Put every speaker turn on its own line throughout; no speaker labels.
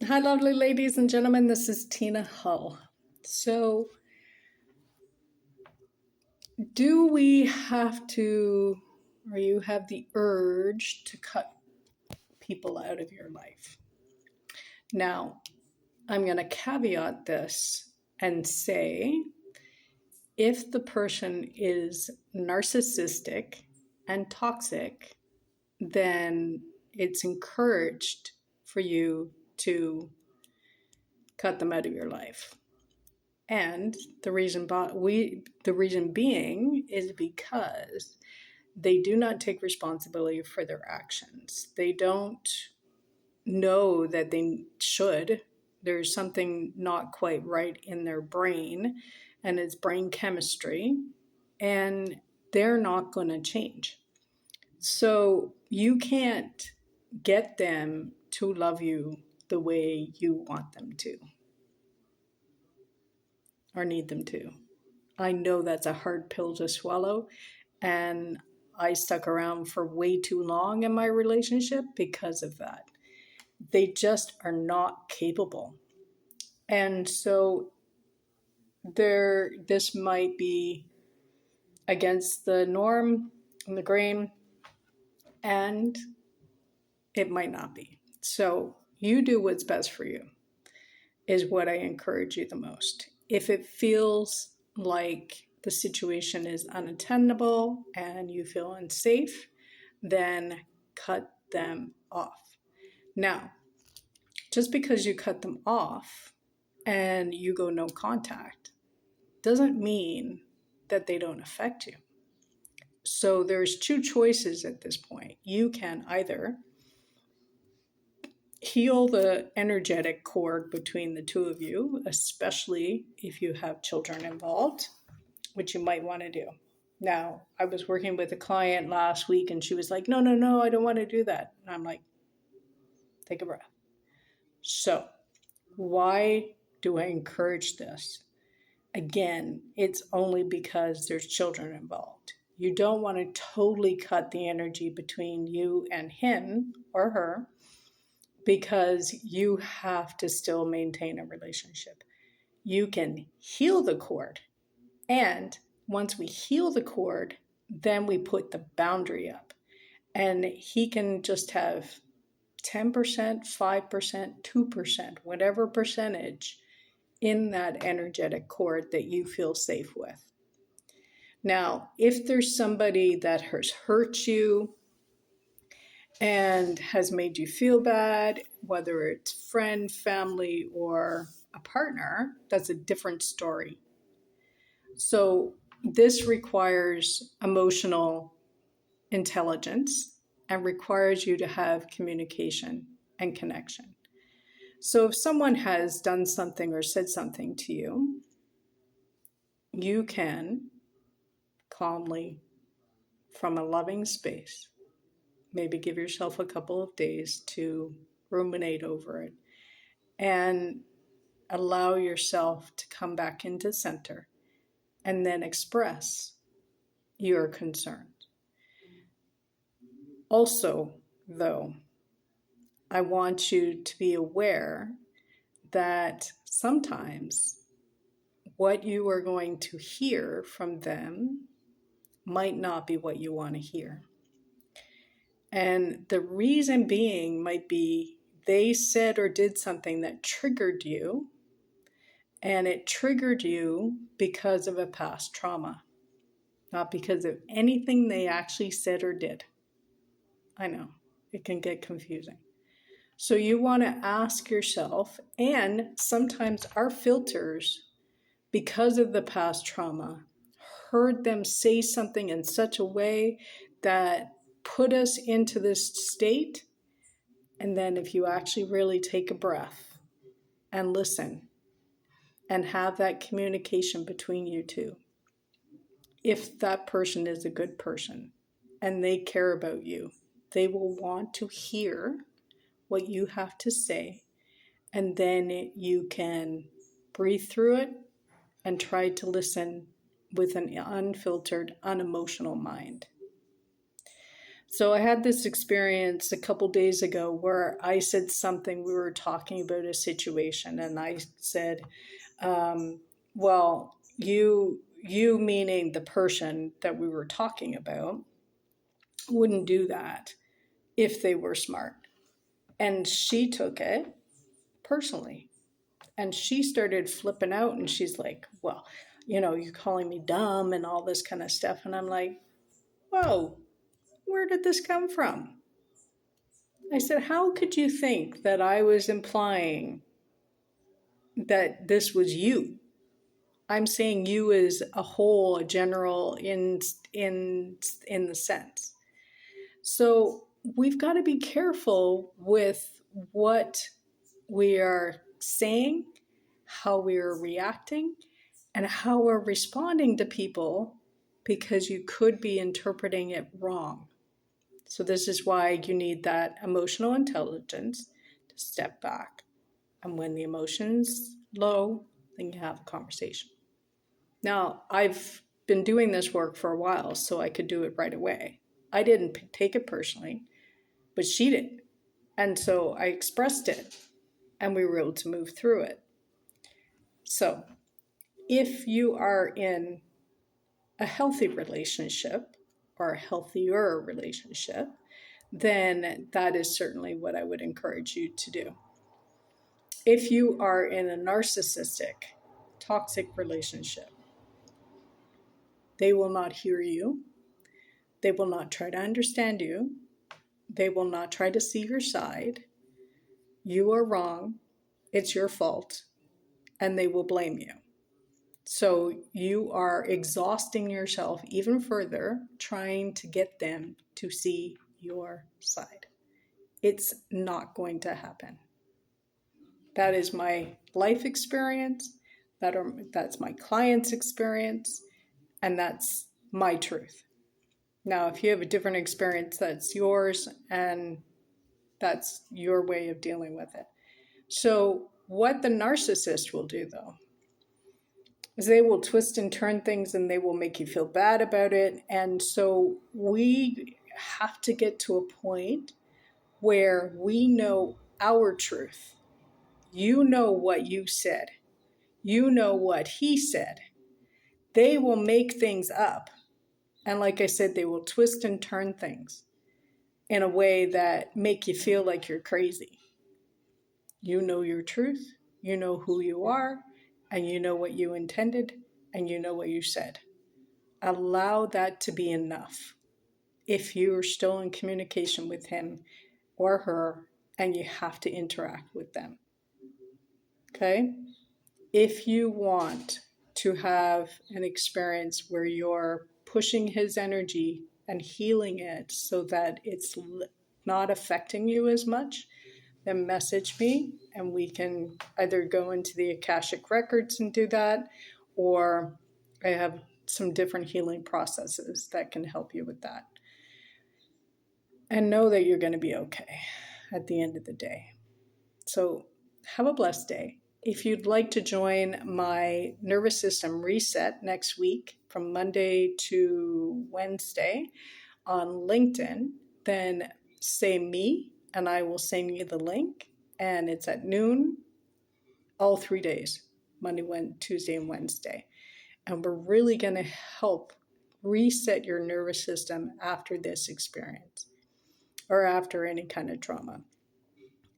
Hi, lovely ladies and gentlemen. This is Tina Hull. So, do we have to, or you have the urge to cut people out of your life? Now, I'm going to caveat this and say if the person is narcissistic and toxic, then it's encouraged for you to cut them out of your life. And the reason being is because they do not take responsibility for their actions. They don't know that they should. There's something not quite right in their brain, and it's brain chemistry, and they're not going to change. So you can't get them to love you the way you want them to or need them to. I know that's a hard pill to swallow, and I stuck around for way too long in my relationship because of that. They just are not capable. And so this might be against the norm and the grain, and it might not be. So you do what's best for you is what I encourage you the most. If it feels like the situation is unattainable and you feel unsafe, then cut them off. Now, just because you cut them off and you go no contact doesn't mean that they don't affect you. So there's two choices at this point. You can either heal the energetic cord between the two of you, especially if you have children involved, which you might want to do. Now, I was working with a client last week and she was like, no, I don't want to do that. And I'm like, take a breath. So, why do I encourage this? Again, it's only because there's children involved. You don't want to totally cut the energy between you and him or her because you have to still maintain a relationship. You can heal the cord, and once we heal the cord, then we put the boundary up, and he can just have 10%, 5%, 2%, whatever percentage in that energetic cord that you feel safe with. Now, if there's somebody that has hurt you and has made you feel bad, whether it's friend, family, or a partner, that's a different story. So this requires emotional intelligence and requires you to have communication and connection. So if someone has done something or said something to you, you can calmly, from a loving space, maybe give yourself a couple of days to ruminate over it and allow yourself to come back into center and then express your concerns. Also, though, I want you to be aware that sometimes what you are going to hear from them might not be what you want to hear. And the reason being might be they said or did something that triggered you, and it triggered you because of a past trauma, not because of anything they actually said or did. I know, it can get confusing. So you want to ask yourself, and sometimes our filters, because of the past trauma, heard them say something in such a way that put us into this state. And then if you actually really take a breath and listen and have that communication between you two, if that person is a good person and they care about you, they will want to hear what you have to say, and then you can breathe through it and try to listen with an unfiltered, unemotional mind. So I had this experience a couple days ago where I said something, we were talking about a situation, and I said, well, you meaning the person that we were talking about wouldn't do that if they were smart. And she took it personally. And she started flipping out and she's like, well, you're calling me dumb and all this kind of stuff. And I'm like, whoa, where did this come from? I said, how could you think that I was implying that this was you? I'm saying you as a whole, a general in the sense. So we've got to be careful with what we are saying, how we are reacting, and how we're responding to people, because you could be interpreting it wrong. So this is why you need that emotional intelligence to step back. And when the emotion's low, then you have a conversation. Now, I've been doing this work for a while, so I could do it right away. I didn't take it personally, but she did. And so I expressed it, and we were able to move through it. So if you are in a healthy relationship or a healthier relationship, then that is certainly what I would encourage you to do. If you are in a narcissistic, toxic relationship, they will not hear you. They will not try to understand you. They will not try to see your side. You are wrong. It's your fault. And they will blame you. So you are exhausting yourself even further trying to get them to see your side. It's not going to happen. That is my life experience. That's my client's experience. And that's my truth. Now, if you have a different experience, that's yours, and that's your way of dealing with it. So what the narcissist will do, though, is they will twist and turn things and they will make you feel bad about it. And so we have to get to a point where we know our truth. You know what you said. You know what he said. They will make things up. And like I said, they will twist and turn things in a way that make you feel like you're crazy. You know your truth. You know who you are. And you know what you intended. And you know what you said. Allow that to be enough. If you're still in communication with him or her and you have to interact with them. Okay? If you want to have an experience where you're pushing his energy and healing it so that it's not affecting you as much, then message me and we can either go into the Akashic Records and do that, or I have some different healing processes that can help you with that. And know that you're going to be okay at the end of the day. So have a blessed day. If you'd like to join my nervous system reset next week from Monday to Wednesday on LinkedIn, then say me and I will send you the link. And it's at noon all 3 days, Monday, Wednesday, Tuesday, and Wednesday. And we're really going to help reset your nervous system after this experience or after any kind of trauma.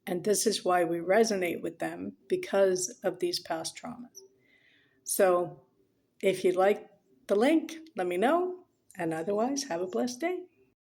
And this is why we resonate with them, because of these past traumas. So if you'd like the link, let me know. And otherwise, have a blessed day.